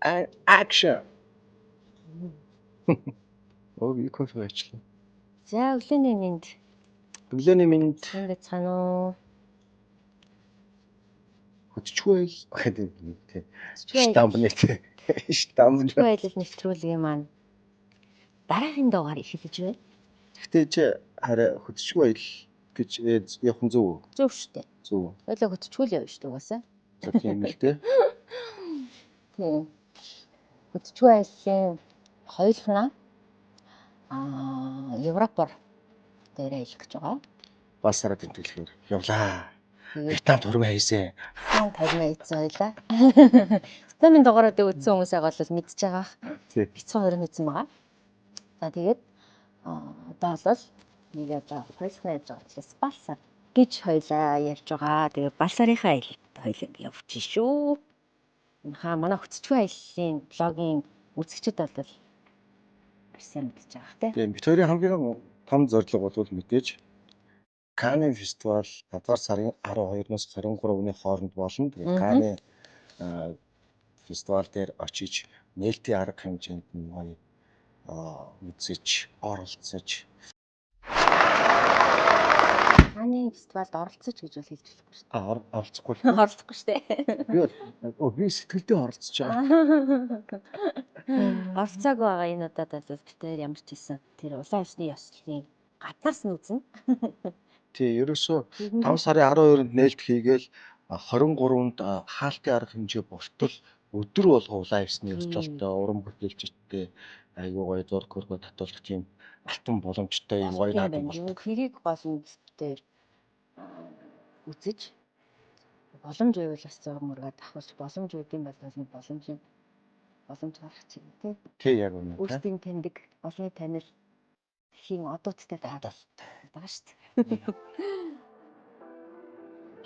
and action. Өө кофе уучлаа. За өглөөний минь. Өглөөний минь Ингээд цаанаа. хөтчгүй гэдэг тийм. Штамбны тийм. Штамбны. Хөтчгүй нэвтрүүлгийн маань дараагийн дугаар эхэлж байна. Гэтэ чи хараа хөтчгүй гэж явах зөв үү? Зөв шүү дээ. Зөв. Ойлоо хөтчгүй л явна шүү дээ угаасаа. За тийм л дээ. Тийм. Хөтчгүй айлын хоёулаа Европоор дээрээ хэлэх гэж байгаа. Бас сараа тэмдэглэхээр явлаа. Вьетнамд хөрмөө хийсэн. Тавьмаа ийцэн ойлаа. Вьетнамын дугаараа үзсэн хүмүүсээ бол мэдчихэж байгаа. Тийм. Бицэн хоёр мэдсэн байгаа. За тэгээд одоо бол нэг одоо хоёулаа яаж байгаа гэхээс Балсар гэж хоёлаа ярьж байгаа. Тэгээд Балсарынхаа аялалд хоёул явж шүү. Манай хөтчгүй аяллаа блогийн үзэгчид бол ирсэн мэдчихэж байгаа тийм. Тийм. Бид хоёрын хамгийн том зорилго бол мэдээж Канны фестивал 7 сарын 12-наас 23-ны хооронд болно. Тэгээд Канны фестивал дээр очиж нээлтийн арга хэмжээнд нь гоё үзэж, оролцож. Канны фестивалд оролцож гэж бол хэлж болохгүй шүү дээ. Оролцохгүй. Оролцохгүй шүү дээ. Би сэтгэлдээ оролцож байгаа. Оролцоог байгаа энэ удаад бол бид хоёр ямар ч хэлсэн тэр улаан ёсны ёслолын гаднаас нь үзнэ. Тий, ерөөсөө 5 сарын 12-нд нээлт хийгээл 23-нд хаалтын арга хэмжээ болтол өдөр болго улаан ёсны ёслолтой уран бүтээлчтэй айгуу гоё зураг хөргөө татуулах тийм алтан боломжтой юм гоё наадам болдог. Тэрийг гол үстэй үзэж боломж байвал бас зураг мөргөд авах боломж үүдийн бол боломж гарах чинь тий. Тий яг үнэ. Өөртөө таньдаг, олон танил хийн одуудтай байгаа шүү дээ.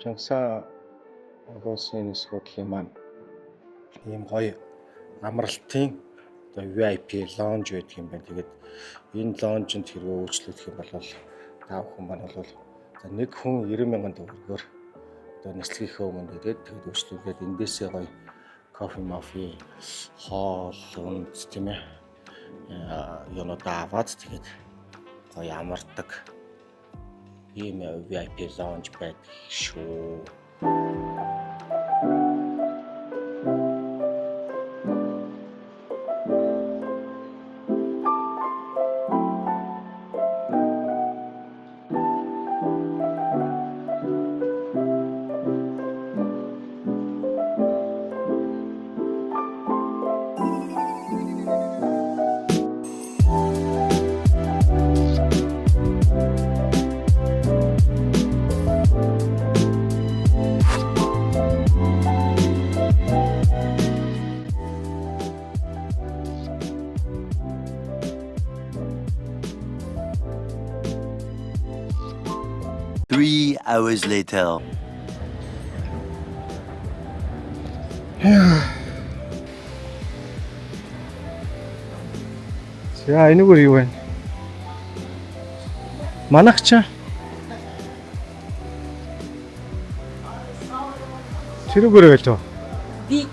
Чангса улсын асуудлын маань ийм гоё амралтын одоо VIP lounge байдаг юм байна. Тэгээд энэ lounge-нд хэрвээ үйлчлүүлэх юм бол та бүхэн маань бол за нэг хүн 90,000 төгрөгөөр одоо нислэгийнхээ өмнө тэгээд үйлчлүүлээд эндээсээ гоё кофе, мафи, хоол, унд тийм ээ. Юунуудаа аваад тэгээд гоё амардаг ийм VIP lounge байдаг шүү. Hours later. За энэгээр юу вэ? Манагчаа. Тэрүүгээр гэлөө. Би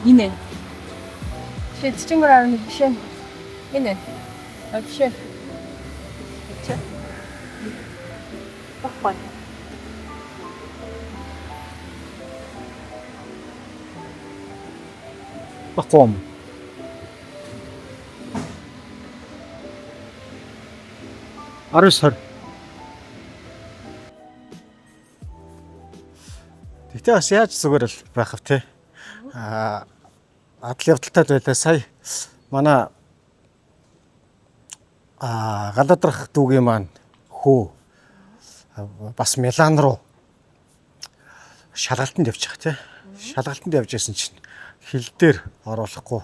инэ. Шийдчихэнгөр авах шин. Инэ. Окей. Багом. Арсар. Тэгтээ бас яаж зүгээр л байх вэ те? Адал явдалтай байлаа сая манай Галадрах дүүгийн маань хөө бас Милан руу шалгалтанд явчих те. Шалгалтанд явж исэн чинь хил дээр оруулахгүй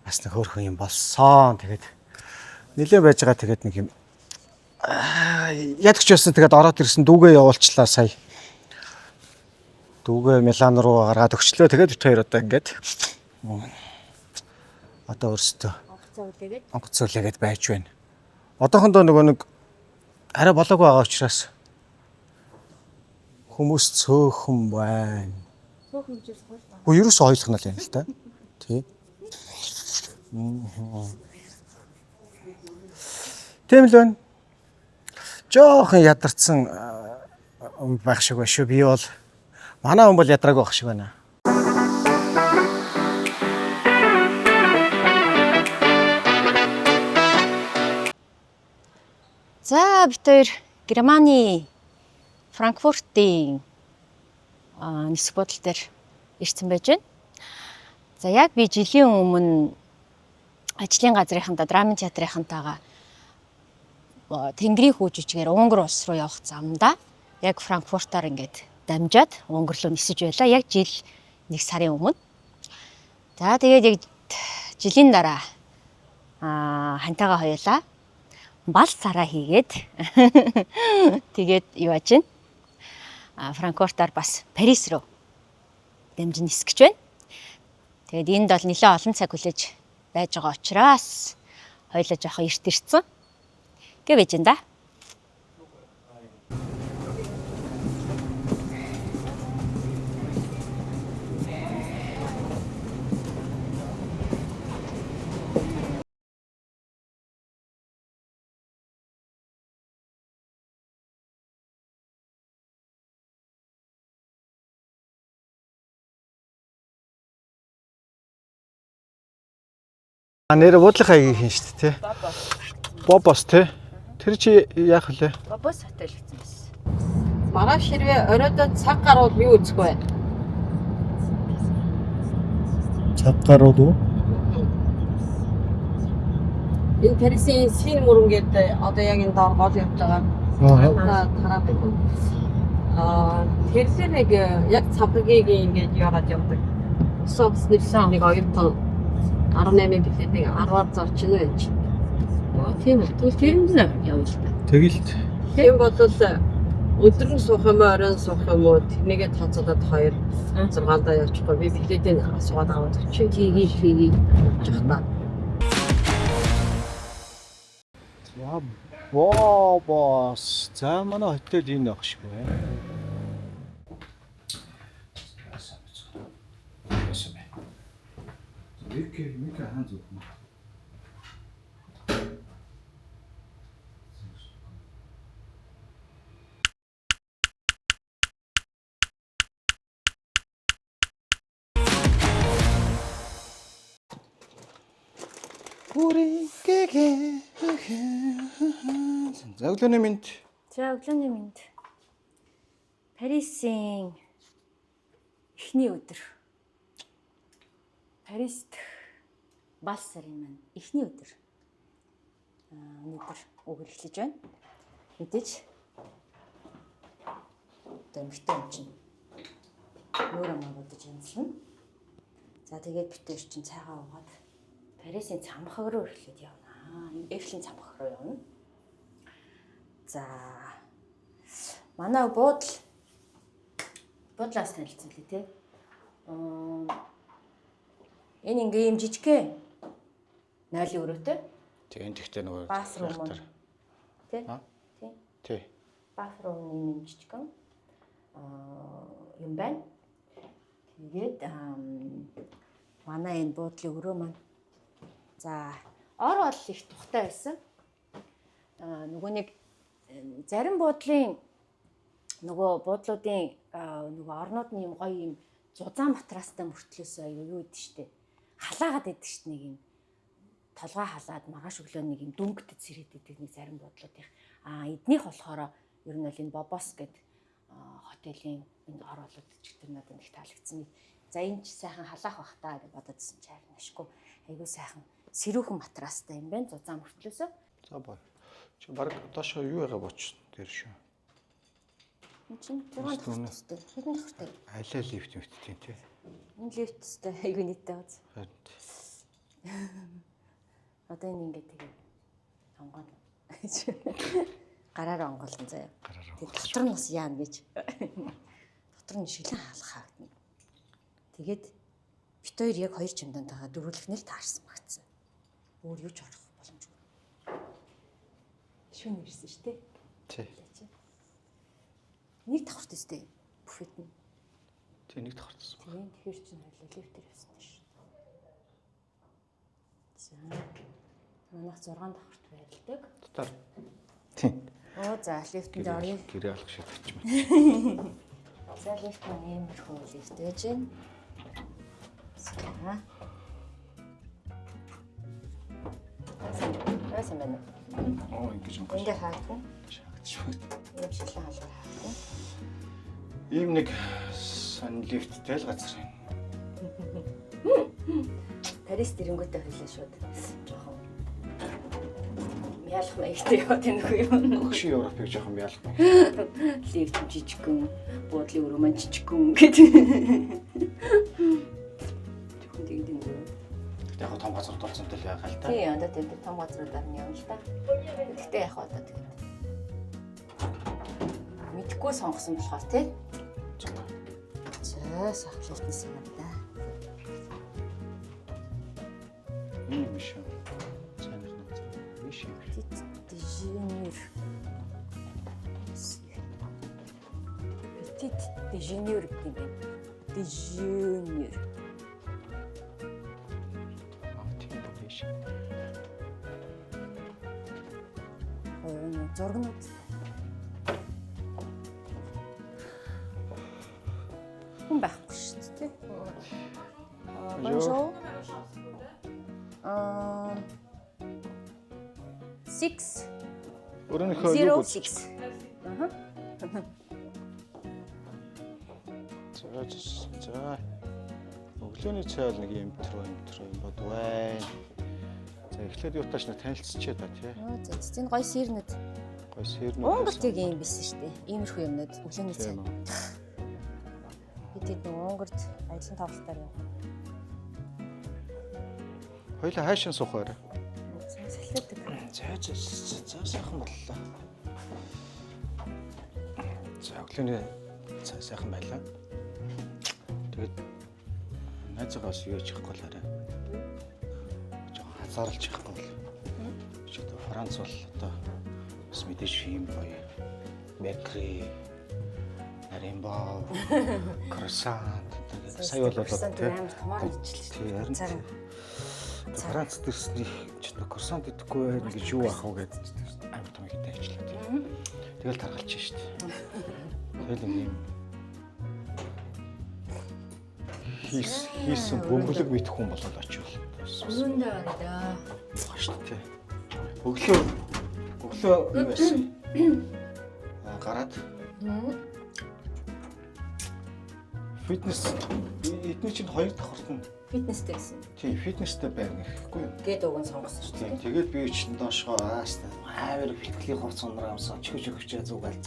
бас нэг хөөрхөн юм болсон. Тэгээд нилээ байж байгаа тэгээд нэг юм ядагч байсан тэгээд ороод ирсэн дүүгээ явуулчлаа сая. Дүүгээ Милан руу гаргаад өгчлөө. Тэгээд бид хоёр одоо ингээд одоо өөрсдөө онгоц үлээгээд байж байна. Одоохондоо нөгөө нэг арай болоогүй байгаа учраас хүмүүс цөөхөн байна. Уу ерөөсөө ойлгоно л юм л та. Тий. Тийм л байна. Жохон ядарсан байх шиг байна шүү. Би бол манай хүн бол ядраагүй байх шиг байна. За бид хоёр Германы Франкфуртын нисэх бодол дээр ирсэн байж байна. За яг би жилийн өмнө ажлын газрынхантаа драмын театрынхантайгаа Тэнгэрийн хүү жижигээр Унгар улс руу явах замдаа яг Франкфуртаар ингээд дамжаад Унгар руу нисэж байлаа. Яг жил 1 сарын өмнө. За тэгээд яг жилийн дараа хантайгаа хоёулаа бал цараа хийгээд тэгээд юу аж чинь Франкфуртаар бас Парис руу дамжин нисгэж байна. Тэгээд энд бол нэлээд олон цаг хүлээж байж байгаа учраас хоёулаа жоохон эрт ирсэн. Гэ байж энэ да. Нэр буудлынхаа ийг хийн шүү дээ, тий. Бобос тий. Тэр чи яах вэ? Бобос хотел гэсэн байсан. Маргааш хэрвээ оройдоо цаг гарвал юу үзэх вэ? Цаг гарууд уу? Энэ Парисын Син мөрөн гэдэг одоо яг энэ доор гол явж байгаа. Тараа байх. Тэр нэг яг цавхгийг ингэж яваад явдаг. Собственник нэг оюутан 18 билетийг 10-аар зорчин байж. Тийм үү. Тэр нь явъя л та. Тэгэлт. Тийм бодвол өдөр нь суух юм уу, оройн суух юм уу? Тэрнийгээ тооцоолоод 2 6-ндаа явчихгүй. Би билетийг асуугаад аваад чи тгий жах та. За бобос. За манай хотел энэ байх шиг байна. Мика хаан зүг. За өглөөний мэнд. За өглөөний мэнд. Парисын эхний өдөр. Парист бал сарын маань эхний өдөр. Өнөөдөр өдөр эхлэж байна. Мэдээж эмэгтэй юм чинь өөрөө магадгүй янзлна. За тэгээд бид хоёр чинь цайгаа уугаад Парисын цамхаг руу эхлээд явна. Эфлийн цамхаг руу явна. За манай буудлаас танилцсан лээ тий. Энэ ингээм жижигхэн нойлын өрөөтэй. Тэгээд тэгтээ нөгөө Баасрум тий. Тий. Баасрумын юм жижигхэн юм байна. Тэгээд манай энэ буудлын өрөө маань за ор бол их тухтай байсан. Нөгөө нэг зарим буудлын буудлуудын нөгөө орнуудын юм гоё юм зузаан матрастай мөртлөөсөө юу идэв штэ. Халаагаад идэв штэ нэг юм толгой халаад маргааш өглөө нэг юм дүнгтэй цэрэд идэг нэг зарим буудлуудын. Эднийх болохоор ер нь л энэ Бобос гэдэг хотелийн энэ ор болоод чигтэр надад их таалагдсан. За энэ ч сайхан халаах бах таа гэж бододсон чи харин ашгүй. Айгуу сайхан сэрүүхэн матрастай юм байна. Зузаан мөртлөөсөө. За бай. Чи баг доошоо юу яга боч дээр шүү. Энд чинь 6 дахьтай. Хэдэн дахьтай? Алай лифт мэттэй тий. Энэ лифттэй айгуу нийттэй үз. Одоо энэ ингээд тэгээ онгоо. Гараараа онголон заяа. Тэгээд дотор нь бас яана гэж. Дотор нь шилэн хаалах хаагдана. Тэгээд бит хоёр яг 2 чимдантайгаа дөрвөлхнээ л таарсан багцсан. Өөр юу ч орох боломжгүй. Шүн ирсэн шүү дээ. Тий. Нэг давхарт өстэй буфет нь. Тэг нэг давхарцсан. Тийм тэгэхээр чинь хоёлаа лифтээр явсан шүү. За. Манайх 6 давхарт байрладаг. Дотор. Тийм. Оо за лифтэнд орё. Гэрээ алах шиг тавьчихмаа. За лифт маань иймэрхүү лифт байж байна. За. Яасан бэ? Оо ингэж өнгөш. Ингээ хаагүй. Шаагчгүй. Ийм шилэн хаалгаар хаагүй. Ийм нэг сан лифттэй л газар юм. Парис тэрэнгүүтээ хэлээ шууд. Жохон. Ялах маягтай яваад энэ хүү юм. Хөгшин Европыг жоохон ялах. Лифт жижигхэн, буудлын өрөө маань жижигхэн гэдэг. Тэгвэл тэгдэв үү? Гэтэ яг том газар дурцсан тэл яах л та. Тийм одоо тэр том газруудаар нь явна л та. Гэхдээ яг одоо тэгээд мэдхгүй сонгосон болохоор тий. За сахлалтын санагдаа. Биш юм. Сайн л нэг. Биш юм. Déjeuner. Petit déjeuner гэдэг юм байна. Déjeuner. Тийм биш. Зургнууд. Хүн байхгүй шүү дээ. Bonjour. 6 Өөрийнхөө юу 06. За. Өглөөний цай бол нэг юм бод байна. За эхлээд юутааш нэг танилцчихъя да тий. За тийм гоё сэрнэд. Гой сэрнэ. Монголд яг юм биш шүү дээ. Иймэрхүү юмнууд өглөөний цай. Бид нэг Монголд ажлын тоглолтоор явах. Хоёлаа хайшин суух байраа. Салхидаг. За сайхан боллоо. За өглөөний цай сайхан байлаа. Тэгээд найзаагаас юу яж явахгүй л арай. Жоо хазаарлаж явахгүй бол. Чи одоо Франц бол одоо бас мэдээж юм гоё. Бекри, наримбаа, круассан гэдэг. Сая бол тий. Амар томоор ижилсэн. Тий харин тий. Франц дэрсний ч одоо курсант идэхгүй байх гэж юу ах вэ гэдэг амар том ихтэй ажиллаа тийм. Тэгэл таргалж шээ шүү дээ. Тэгэл юм хийсэн бөмбөлөг бит хүн болоод очивол. Үүндээ байна да. Шүү дээ. Өглөө юу байсан? Гараад фитнес эдний чинь хоёр давхарт нь Фитнестэй гэсэн. тийм фитнестэй байна гэхгүй юу? Гээд уг нь сонгосон шүү дээ. Тэгээд би чинь доошгоо амар бэлтгэлийн хувц ундраа юмсан чөж зүгэл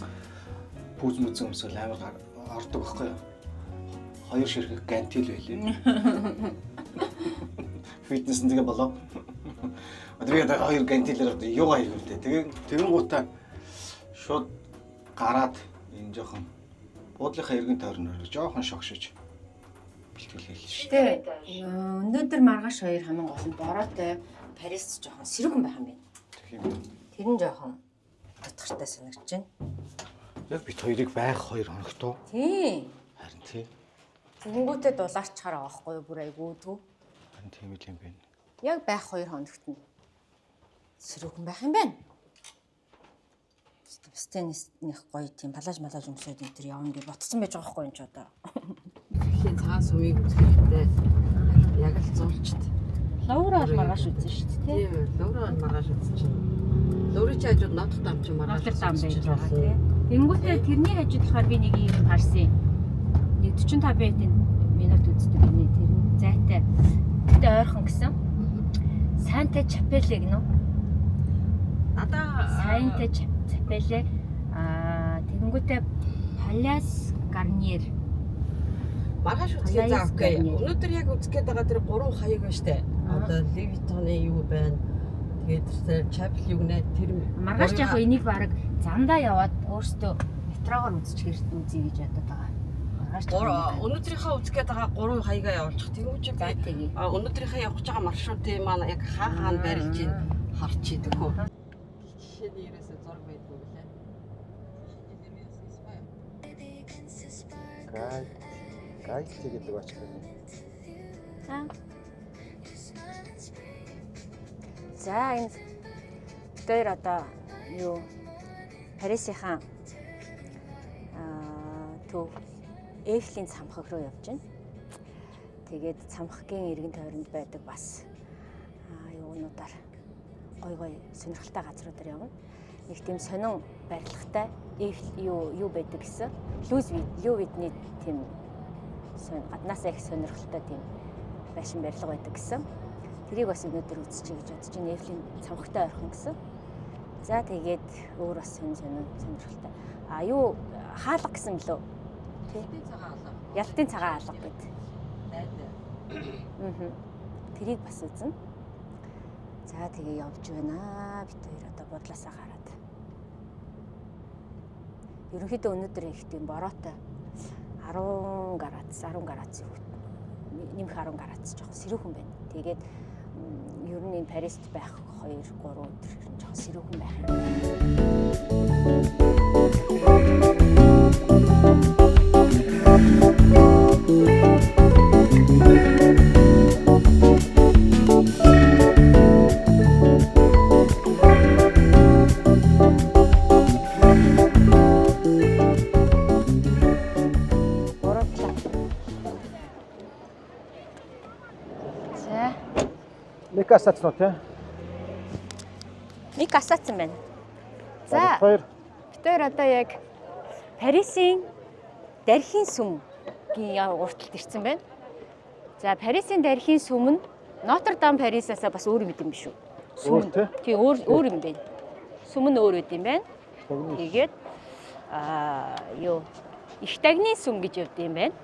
пүүз мүзэн өмсөл амар ордог байхгүй юу? Хоёр ширхэг гантил байлээ. Фитнес нэгэ болоо. Тэгээд хоёр гантилээр юугаа хийвэлээ. Тэгэн гутаа шууд гараад энэ жоохон буудлынхаа эргэн тойрноор жоохон шогшиж бэлтгэл хийлээ шүү. Тэгээ өнөөдөр маргааш хоёр хамгийн гол нь бороотой Парис жоохон сэрүүхэн байх юм байна. Тийм. Тэр нь жоохон утгартай санагдаж байна. Яг бит хоёрыг байх 2 хоногт уу? Тийм. Харин тий. Тэнгүүтээ дулаарчхаараа байхгүй юу бүр айгуу төв. Харин тийм л юм байна. Яг байх 2 хоногт нь сэрүүхэн байх юм байна. Стенисних гоё тийм палаж өмсөд энэ төр явна гэж ботсон байж байгаа байхгүй юу ч одоо. Хин цаас үеийг үзэхдээ яг л зурчт. Лаура маргааш үзсэн шүү дээ. Тийм, Лаура маргааш үзсэн чинь. Лаури ч хажууд нотх дам чи маргааш Нотр дам байж байгаа тийм. Тэнгүүтээ тэрний хажууд болохоор би нэг юм харсан. Нэг 45 минут үздэг гинэ тэр нь зайтай. Гэтэ ойрхон гэсэн. Санта Чапеле гинэ. Надаа Санта Чапеле тэнгүүтээ Палас Гарниер маргааш үзэхэд заавгүй. Өнөөдөр яг үзэх гээд байгаа тэр 3 хаяг байна штэ. Одоо Левитоны юу байна. Тэгээд тэр Chapel юу нэ тэр маргааш яг энийг баг замдаа яваад өөртөө метрогоор үзчихээр үзье гэж бодоод байгаа. Маргааш өнөөдрийнхөө үзэх гээд байгаа 3 хаягаа явуулчих. Тэнгүүч би өнөөдрийнхөө явах гэж байгаа маршрутын маань яг хаана барилж ийн харчий дөхөө. Жишээний ерөөсөө зураг байдгүй лээ. Гайти гэдэг бач гэнэ. Аа. За энэ дээр одоо юу Парисынхаа төв Эйфелийн цамхаг руу явж байна. Тэгээд цамхагийн эргэн тойронд байдаг бас юунуудаар гой сонирхолтой газруудаар явна. Нэг тийм сонин барилгатай юу байдаг гэсэн. Лювидний тийм гаднаасаа их сонирхолтой тийм байшин барилга байдаг гэсэн. Тэрийг бас өнөөдөр үзчихье гэж бодож байна. Эйфелийн цамхагтай орхон гэсэн. За тэгээд өөр бас сонирхолтой. Юу хаалга гэсэн мөлөө. Ялтын цагаан алга гэдэг. Тэрийг бас үзнэ. За тэгээ явж байна. Бид хоёр одоо бодлоосаа гараад. Ерөнхийдөө өнөөдөр их тийм бороотой 10 градус нэмэх 10 градус жоохон сэрүүхэн байна. Тэгээд ер нь энэ Парист байх 2-3 өдөр жоохон сэрүүхэн байх юм. Нэг асацнуу тий. Нэг асаацсан байна. За. Хоёр. Бид хоёр одоо яг Парисын дархийн сүмгийн урталд ирсэн байна. За Парисын дархийн сүм нь Нотр-Дам Парисаасаа бас өөр юм биш үү? Өөр тий. Тий өөр юм байна. Сүм нь өөр үт юм байна. Тэгээд юу их тагны сүм гэж явд юм байна.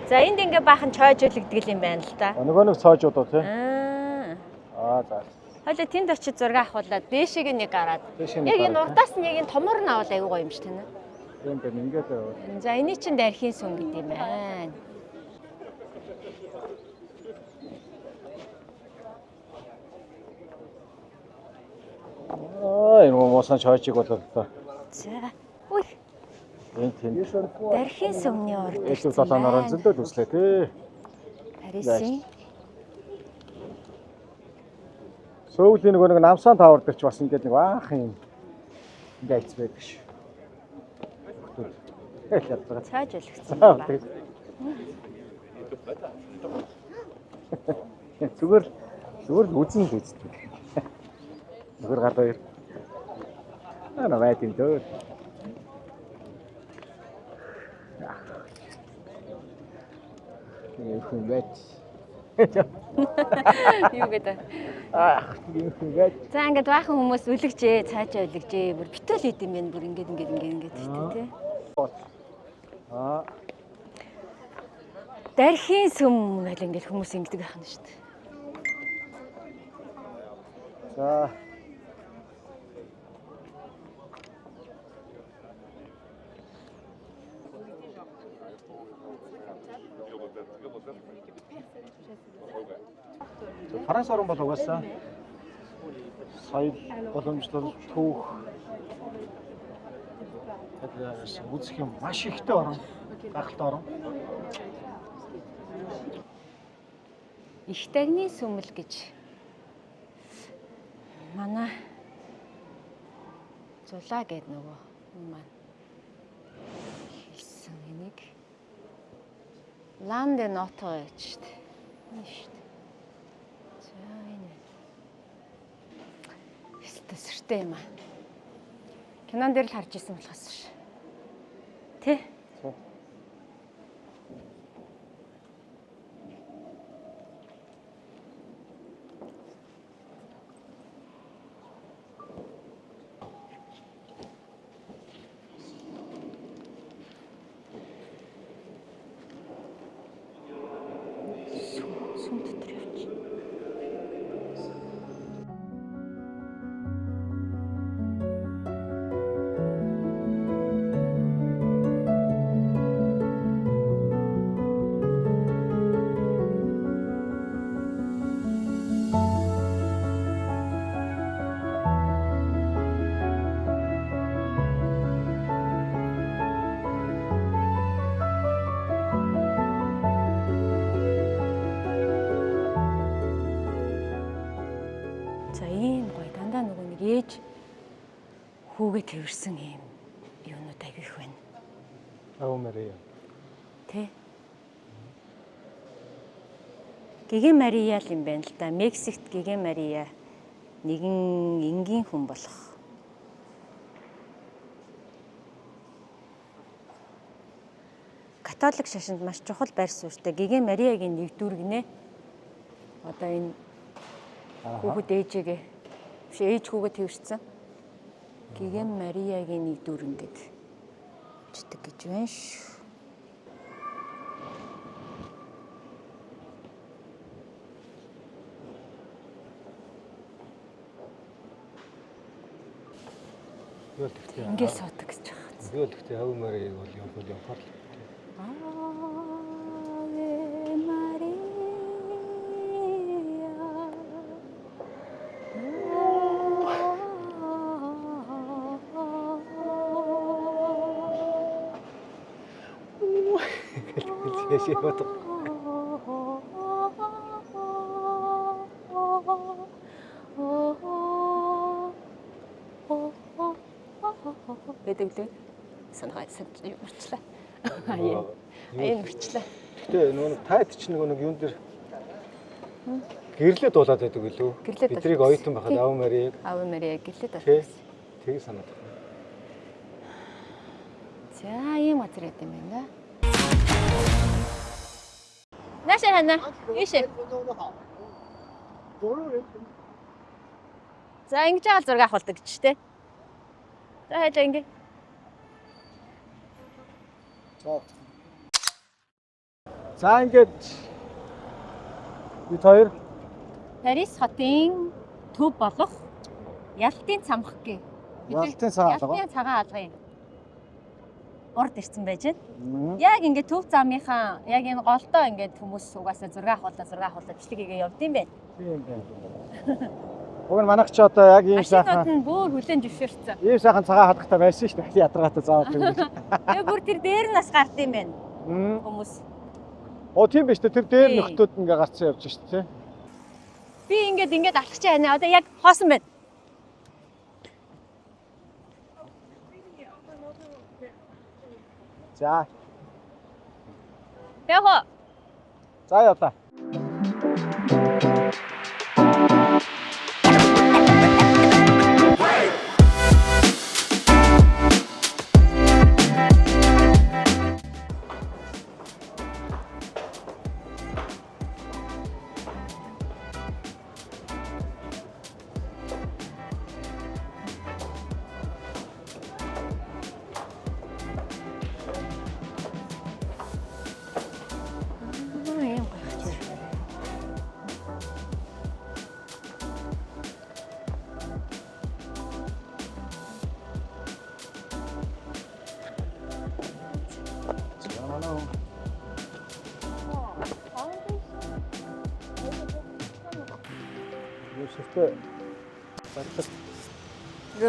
За энд ингээ баахан чойжлэгдэл юм байна л да. Нөгөө нэг цоожууд уу тий. За. Хойло тэнд очиж зураг авахуулаад дээшийг нэг гараад. Яг энэ урдаас нь яг энэ томор нь аваад аягүй гоё юм шүү дээ. Тийм байна ингээд. За эний чинь дархийн сүм гэдэг юм байна. Энэ муусан чойжиг болоо. За. Үй. Энэ тийм. Дархийн сүмний урд. Эсвэл 7 норон зөндөл үслээ тий. Парисын. Сөүлийн нөгөө нэг намсан тавар дээр ч бас ингээд нэг баах юм. Ингээд айц байдаг шүү. Цааж өлгцэн байна. Зүгээр үзэн л үздэг. Зүгээр гад хоёр. Байт юм дөө. Хүн байт. Юу гэдэг. Хүн байт. За ингээд баахан хүмүүс үлгжээ, цаажаа үлгжээ. Бүр битүүл хийд юм байна. Бүр ингээд тий. Дархийн сүм гэл ингээд хүмүүс ингэдэг байх нь шүү дээ. За. Франц орн бол угаасаа соёл боломжтой түүх үзэх юм маш ихтэй орн, гахалтай орн. Их тагны сүмэл гэж манай зулаа гэдэг нөгөө юм маань хэлсэн энийг Лан де Нотр гэж шүү дээ. Энэ шүү дээ. За энэ. Тэсэртэй юм аа. Кинон дээр л харж ирсэн болохоос ш. Тэ? Сүм дотор явчих. хүүгээ тэрсэн юм юунууд агих байна. Ave Maria. Тэ. Гигэ Мария л юм байна л да. Мексикт Гигэ Мария нэгэн энгийн хүн болох. Католик шашинд маш чухал байр суурьтай Гигэ Мариагийн нэг дүүргэнэ. Одоо энэ хүүхэд ээжигээ биш ээж хүүгээ тэрсэн. Гигэ Мариагийн нэг дүүрэн гээд чдэг гэж байна шүү. Ингээд суудаг гэж байна. Би бол гэхдээ Ave Maria бол явахаар л. Ave Maria. Гэдэг лээ. Санаа санаа мөрчлээ. Аян мөрчлээ. Гэтэ нөгөө тайд ч нэг юун дээр гэрлээ дуулаад байдаг үлээ. Бидрийг оюутан байхад Ave Maria. Ave Maria гэрлээ даа. Тэг санаад байна. За ийм газар яд юм байна. Наашаа хана. Ийшээ. За ингэж байгаа зураг авахулдаг гэж тэ. За хайлаа ингэ. За ингээд бид хоёр Парис хотын төв болох Ялтын цамхаг гээ. Ялтын цагаан алга. Ялтын цагаан алгын урд ирсэн байж байна. Яг ингээд төв замынхаа яг энэ голдоо ингээд хүмүүс угаасаа зураг авахулаа бичлэг хийгээ явд юм байна. Тийм байна. Уг нь манайх ч одоо яг ийм сайхан машинууд нь бүр хүлэн зөвшөөрсөн. ийм сайхан цагаан хадагтай байсан шүү дээ. Ядаргаатай заавал юм. Тэгээ бүр тэр дээр нас гард юм байна. Хүмүүс. Оо тийм биш үү? Тэр дээр нөхдүүд ингээ гарцсан явж шүү дээ. Би ингээд алхаж байна. Одоо яг хоосон байна. За. Яхоо. За яваа.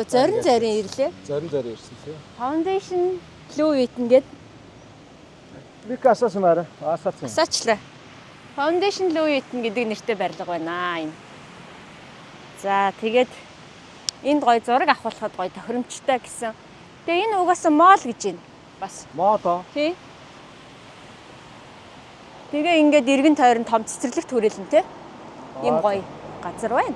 Шүртээ зарин ирлээ. Зарин ирсэн тий. Foundation Fluid ингээд Викасаас маар асаацсан. асаачлаа. Foundation Fluid гэдэг нэртэй барилга байна энэ. За тэгээд энд гоё зураг авахлахад гоё тохиромжтой гэсэн. Тэгээ энэ угаасаа мол гэж байна. Бас. Мото. Тий. Тэгээ ингээд эргэн тойрон том цэцэрлэг төрөлн тий. Ийм гоё газар байна.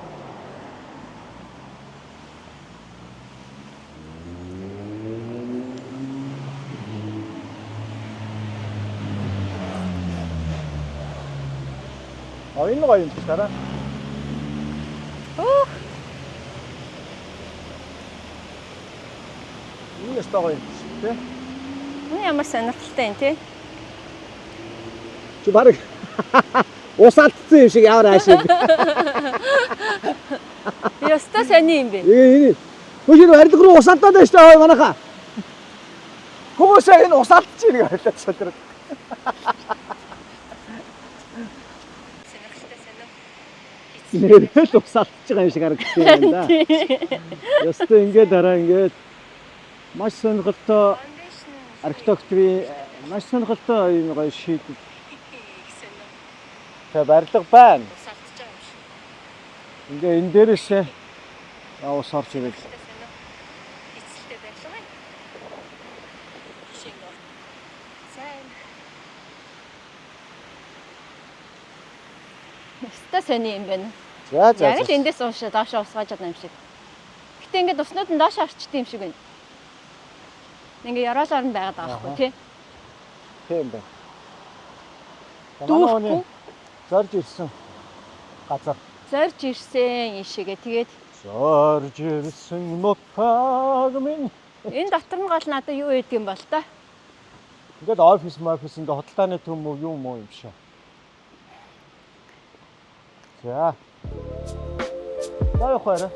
Энэ гоё юм чи дараа. Энэ стогоо юм тий. Энэ ямар сонирхолтой юм тий. Чи барыг усаалтсан юм шиг ямар аашиг. Яста сони юм бэ? Энэ хөөж барилга руу усаалтаад байна шүү дээ манайхаа. Хүмүүсээ энэ усаалтч ийм харилаад шатраад. Нэрэл усаалтж байгаа юм шиг харагдсан юм да. Яста ингээд дараа ингээд маш сонирхолтой архитектурын маш сонирхолтой юм гоё шийдэл. Тэ барилга байна. Ингээ энэ дээрээс ус орж ирэл. барилга. Шиг нөө. Сайн. Нэстэ сони юм байна. За Яг л эндээс уушаа доошоо усгааж чадна юм шиг. Гэтэ ингээд уснууд нь доошоо орчдөг юм шиг байна. Ингээ яроолоор нь байгаад байгаа байхгүй тий. Тийм байна. Дүүхгүй. Зорж ирсэн газар. Зорж ирсэн ишигээ тэгээд Зорж ирсэн нутаг минь. энэ дотор нь гол надад юу гэдэг юм бол та. Ингээд офис ингээд хөдөлтааны төм үү юм уу юм шиг. За. Баяр хоорой.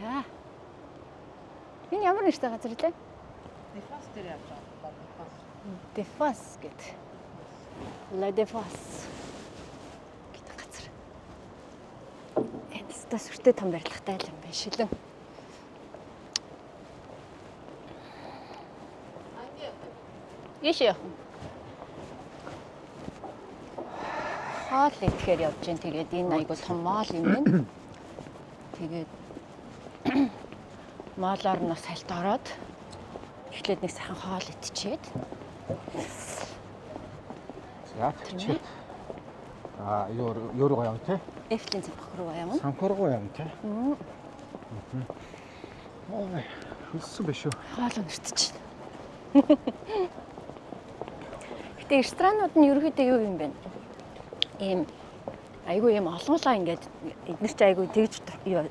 За. Энэ ямар нэртэй газар лээ? Дефас дээр явж байгаа. Дефас гэдэг. La Défense гэдэг газар. Энэ стас сүртэй том барилгатай юм байна шилэн. Ийш яах вэ? Хоол идэхээр явж гин тэгээд энэ айгуу том моол юм байна. Тэгээд моолоор нь бас хальт ороод эхлээд нэг сайхан хоол идчихэд. За чи. юу руу явах те? Эфлийн цамх руу явна. Цамх руу явна те. Ой, хүссэн биш үү? Хоол өнөртөж байна. Гэтэ ресторанууд нь ерөөхдөө юу юм бэ? Ийм айгүй юм олонлаа ингээд эдгээр чи айгүй тэгж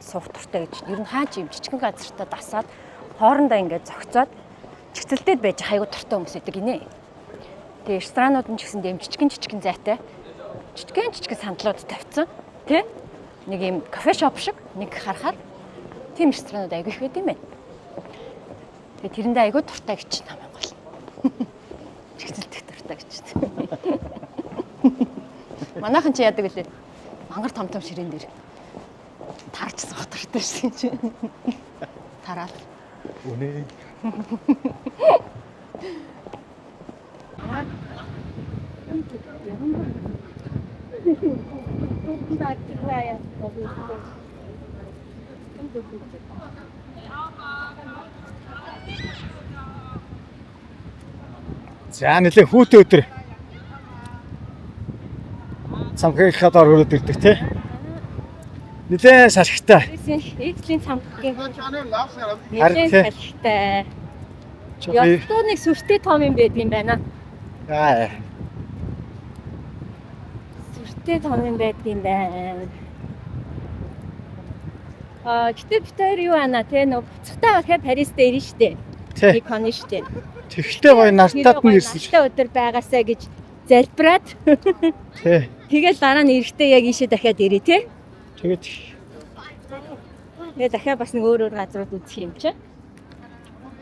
суух туртай гэж. Ер нь хаач юм жижигэн газартаа дасаад хоорондоо ингээд зогцоод чигцэлдээд байж айгүй туртай хүмүүс идэг гинэ. Тэгээ ресторанууд нь ч гэсэн дэм жижигэн зайтай. Жижигэн сандлууд тавьсан. Тэ? Нэг юм кафе шоп шиг нэг харахаар тийм ресторанууд айгүй их байд юм байна. Тэгээ тэрэндээ айгүй туртай гэж намайг гол. Чигцэлдэх туртай гэж. Манайхан чи яадаг үлээ. Мангар том ширээн дээр тарж суудахтай шүү. Тараал. Үнэ. За нэлээ хүүтэй өдөр. Цамхыг хадаар өрөөд ирдэг те. Нэлээ салхитай. Эцлийн цамхгийн Харин салхитай. Ястуу нэг сүртэй том юм байдаг юм байна. Аа. Сүртэй том юм байдаг юм байна. Гэтэ битээр юу ана те нөө буцахтаа гэхээр Парис дээр нь штэ. Икон штэ. Тэгхтэй гоё нартаад нь ирсэн. Тэ өдөр байгаасаа гэж залбираад. Тэ. Тэгэл дараа нь эрэхтэй яг ийшээ дахиад ирээ те. Тэгээд дахиад бас нэг өөр газрууд үзэх юм чи.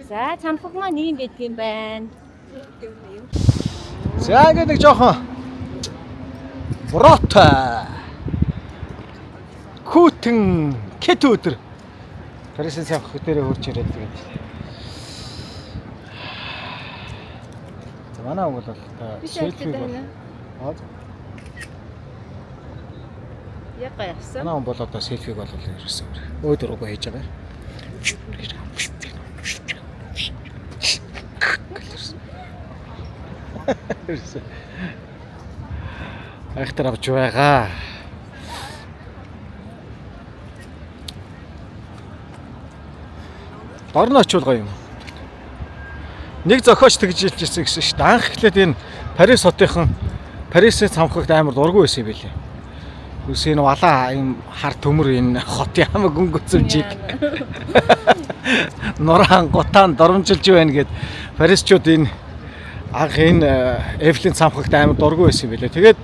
За цамхаг маань ийм байдаг юм байна. За ингэ нэг жоохон Брото. Хүүтэн кет өдөр. Парисын цамхаг дээрээ хурж ирээд тэгээд. За манай бол селфиг бол. Яг гайхсан. Манай бол одоо селфиг бол ерөөсөө өөдөр угаа хийж байгаа. Айхтар авч байгаа. Дорно очвол гоё юм. Нэг зохиоч тэгж хэлжсэн гэсэн шүү дээ. Анх эхлээд энэ Парис хотынхан Парисын цамхагт амар дургүй байсан юм билээ. Үгүй энэ валаа юм хар төмөр энэ хотын хамаг өнгөцөмжийг нуран гутаан доромжилж байна гэд Парисчууд энэ анх энэ Эйфелийн цамхагт амар дургүй байсан юм билээ. Тэгээд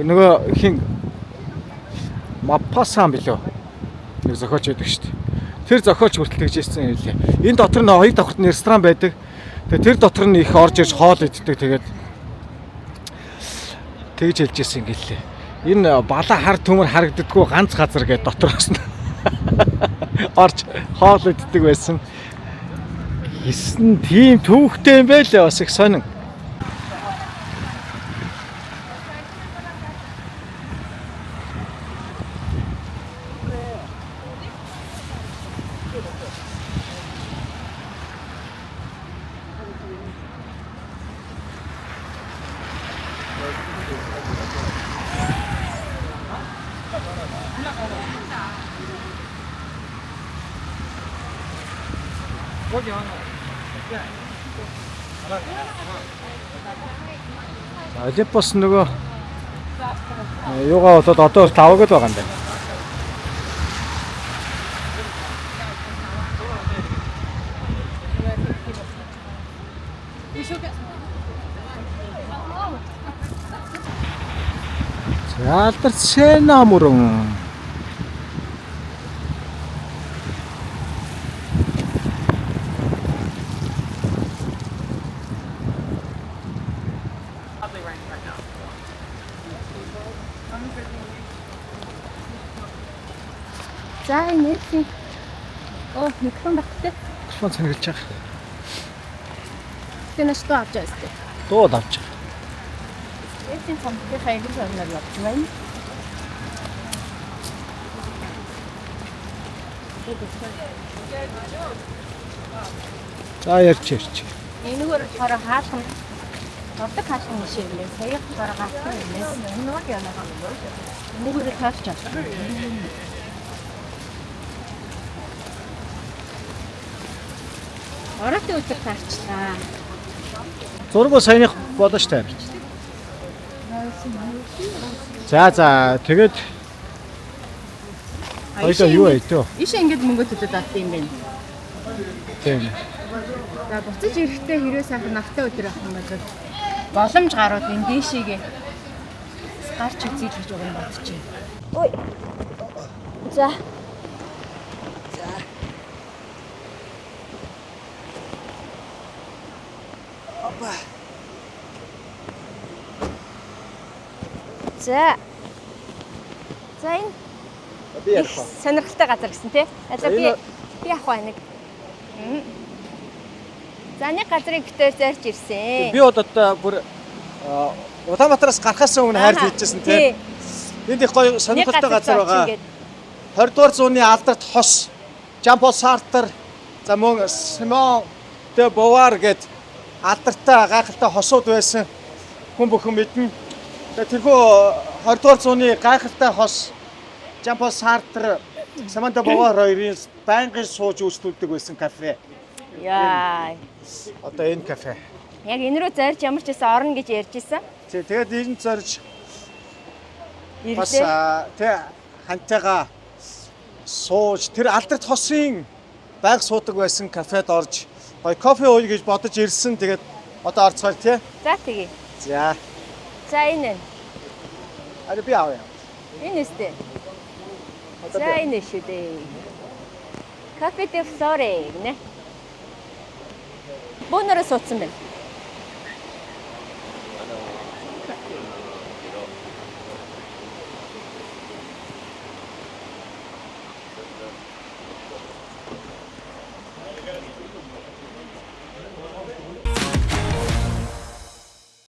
нөгөө хин Мапасан билүү. Нэг зохиоч байдаг шүү дээ. Тэр зохиолч хүртэл тэгж хэлсэн юм лээ. Энэ дотор нь хоёр давхртны ресторан байдаг. Тэгээ тэр дотор нь их орж ирж хоол иддэг. Тэгээд тэгж хэлжсэн юм гэлээ. Энэ балаа хар төмөр харагддаггүй ганц газар гэдэг дотроос нь орж хоол иддэг байсан. Хийсэн тийм төвхтэй юм байлээ бас их сонин. Олимпос нөгөө юугаа болоод одоо 5 гээд байгаа юм байна. За алдарсан мөрөн. За энэ тийм. Оо, микрофон багтээ. Микрофон цэнгэлж байгаа. Тэнэш тоо авч яастай. Дууд авч. Эцсийн цамхгийн хайрын сонор явж байна. За ярьж. Энэгээр болохоор хаалхан ордог хаалхан биш юм лээ. Сая болохоор гацсан юм лээ. Энэ нэг яана. Энэгээр таалж авсан. Ороотын өдөр таарчлаа. Зургуу саяных болоо штэ. За тэгээд хоёул юу байд вэ? Иш ингэж мөнгө төлөд авт юм байна. Тийм. За буцаж ирэхдээ хэрвээ сайхан навтай өдөр авах юм бол боломж гарууд энэ дээшээгээ гарч үзье гэж байгаа юм бодчих. Ой. За. За. За энэ Би ярих ба. сонирхолтой газар гэсэн тий. За би явах ба нэг. За нэг газрын битээр зарж ирсэн. Би одоо бүр Улаанбаатараас гарахаас өмнө хайр хийжсэн тий. Энд их гоё сонирхолтой газар байгаа. 20 дугаар зууны алдарт хос, Жан-Пол Сартр, за мөн Симон де Бовар гэд алдартай гайхалтай хосууд байсан хүн бүхэн мэднэ. Тэрхүү 20 дугаар зууны гайхалтай хос Жан-Пол Сартр, Симон де Бовар хоёрын байнгын сууж үйлчлүүлдэг байсан кафе. Яа. Одоо энэ кафе. Яг энэ рүү зарж ямар ч байсан орно гэж ярьж исэн. Тэгээд энэ зорж бас Ирлээ. тэ хантайгаа сууж тэр алдарт хосын байг суудаг байсан кафед орж гоё кофе ууя гэж бодож ирсэн. Тэгээд одоо орцгоо тий. За тэгье. За. За энэ. Ари би авъя. Энэ өстэй. За энэ шүү дээ. Кафе де Флоре гэнэ. Бонороо суудсан байна.